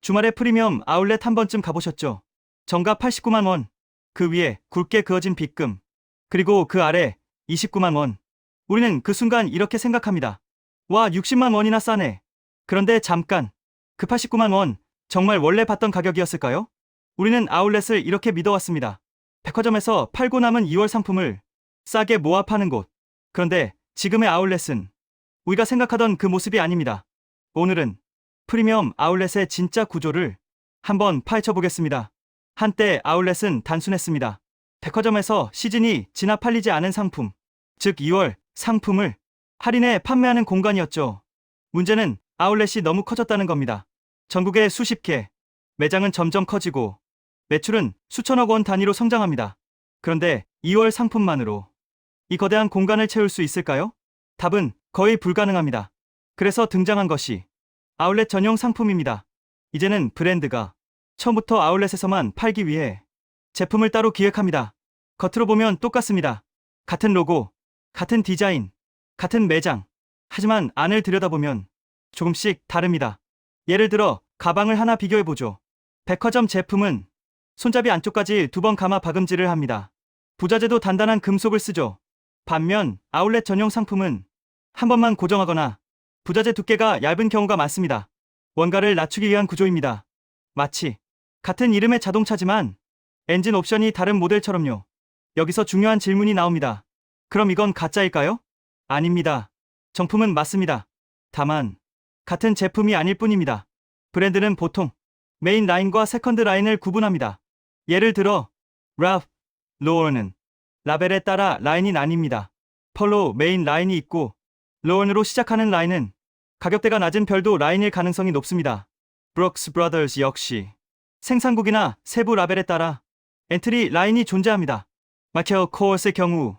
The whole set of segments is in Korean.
주말에 프리미엄 아울렛 한 번쯤 가보셨죠? 정가 89만 원, 그 위에 굵게 그어진 빗금, 그리고 그 아래 29만 원. 우리는 그 순간 이렇게 생각합니다. 와, 60만 원이나 싸네. 그런데 잠깐, 그 89만 원, 정말 원래 받던 가격이었을까요? 우리는 아울렛을 이렇게 믿어왔습니다. 백화점에서 팔고 남은 2월 상품을 싸게 모아 파는 곳. 그런데 지금의 아울렛은 우리가 생각하던 그 모습이 아닙니다. 오늘은 프리미엄 아울렛의 진짜 구조를 한번 파헤쳐 보겠습니다. 한때 아울렛은 단순했습니다. 백화점에서 시즌이 지나 팔리지 않은 상품, 즉 2월 상품을 할인해 판매하는 공간이었죠. 문제는 아울렛이 너무 커졌다는 겁니다. 전국에 수십 개, 매장은 점점 커지고 매출은 수천억 원 단위로 성장합니다. 그런데 2월 상품만으로 이 거대한 공간을 채울 수 있을까요? 답은 거의 불가능합니다. 그래서 등장한 것이 아울렛 전용 상품입니다. 이제는 브랜드가 처음부터 아울렛에서만 팔기 위해 제품을 따로 기획합니다. 겉으로 보면 똑같습니다. 같은 로고, 같은 디자인, 같은 매장. 하지만 안을 들여다보면 조금씩 다릅니다. 예를 들어 가방을 하나 비교해보죠. 백화점 제품은 손잡이 안쪽까지 2번 감아 박음질을 합니다. 부자재도 단단한 금속을 쓰죠. 반면 아울렛 전용 상품은 한 번만 고정하거나 부자재 두께가 얇은 경우가 많습니다. 원가를 낮추기 위한 구조입니다. 마치 같은 이름의 자동차지만 엔진 옵션이 다른 모델처럼요. 여기서 중요한 질문이 나옵니다. 그럼 이건 가짜일까요? 아닙니다. 정품은 맞습니다. 다만 같은 제품이 아닐 뿐입니다. 브랜드는 보통 메인 라인과 세컨드 라인을 구분합니다. 예를 들어 랄프 로런은 라벨에 따라 라인이 나뉩니다. 펄로 메인 라인이 있고 로런으로 시작하는 라인은 가격대가 낮은 별도 라인일 가능성이 높습니다. 브룩스 브라더스 역시 생산국이나 세부 라벨에 따라 엔트리 라인이 존재합니다. 마이클 코어스의 경우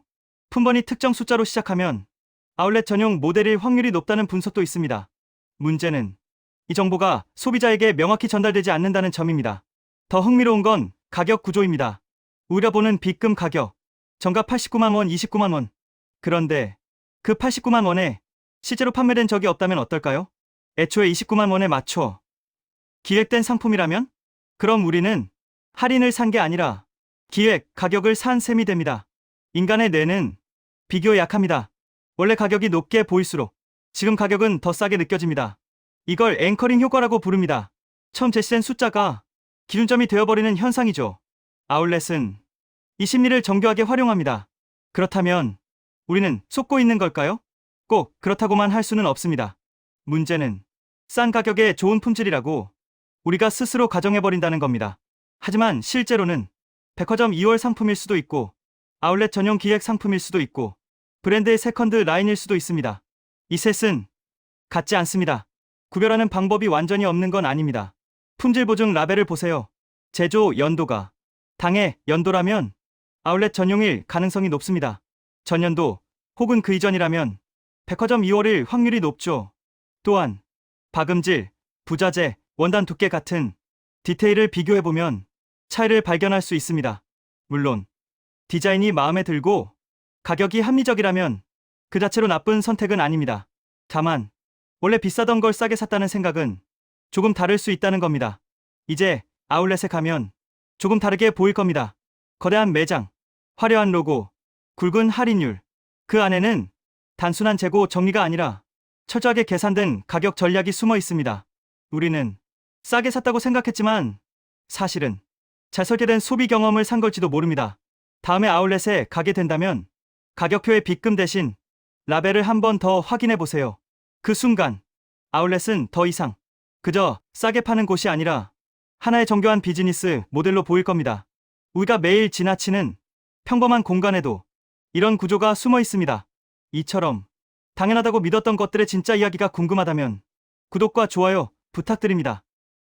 품번이 특정 숫자로 시작하면 아울렛 전용 모델일 확률이 높다는 분석도 있습니다. 문제는 이 정보가 소비자에게 명확히 전달되지 않는다는 점입니다. 더 흥미로운 건 가격 구조입니다. 우리가 보는 빗금 가격, 정가 89만 원, 29만 원. 그런데 그 89만 원에 실제로 판매된 적이 없다면 어떨까요? 애초에 29만 원에 맞춰 기획된 상품이라면? 그럼 우리는 할인을 산 게 아니라 기획 가격을 산 셈이 됩니다. 인간의 뇌는 비교에 약합니다. 원래 가격이 높게 보일수록 지금 가격은 더 싸게 느껴집니다. 이걸 앵커링 효과라고 부릅니다. 처음 제시된 숫자가 기준점이 되어버리는 현상이죠. 아울렛은 이 심리를 정교하게 활용합니다. 그렇다면 우리는 속고 있는 걸까요? 꼭 그렇다고만 할 수는 없습니다. 문제는 싼 가격에 좋은 품질이라고 우리가 스스로 가정해버린다는 겁니다. 하지만 실제로는 백화점 2월 상품일 수도 있고 아울렛 전용 기획 상품일 수도 있고 브랜드의 세컨드 라인일 수도 있습니다. 이 셋은 같지 않습니다. 구별하는 방법이 완전히 없는 건 아닙니다. 품질 보증 라벨을 보세요. 제조 연도가 당해 연도라면 아울렛 전용일 가능성이 높습니다. 전년도 혹은 그 이전이라면 백화점 2월일 확률이 높죠. 또한 박음질, 부자재, 원단 두께 같은 디테일을 비교해보면 차이를 발견할 수 있습니다. 물론 디자인이 마음에 들고 가격이 합리적이라면 그 자체로 나쁜 선택은 아닙니다. 다만 원래 비싸던 걸 싸게 샀다는 생각은 조금 다를 수 있다는 겁니다. 이제 아울렛에 가면 조금 다르게 보일 겁니다. 거대한 매장, 화려한 로고, 굵은 할인율. 그 안에는 단순한 재고 정리가 아니라 철저하게 계산된 가격 전략이 숨어 있습니다. 우리는 싸게 샀다고 생각했지만 사실은 잘 설계된 소비 경험을 산 걸지도 모릅니다. 다음에 아울렛에 가게 된다면 가격표의 빗금 대신 라벨을 한 번 더 확인해 보세요. 그 순간 아울렛은 더 이상 그저 싸게 파는 곳이 아니라 하나의 정교한 비즈니스 모델로 보일 겁니다. 우리가 매일 지나치는 평범한 공간에도 이런 구조가 숨어 있습니다. 이처럼 당연하다고 믿었던 것들의 진짜 이야기가 궁금하다면 구독과 좋아요 부탁드립니다.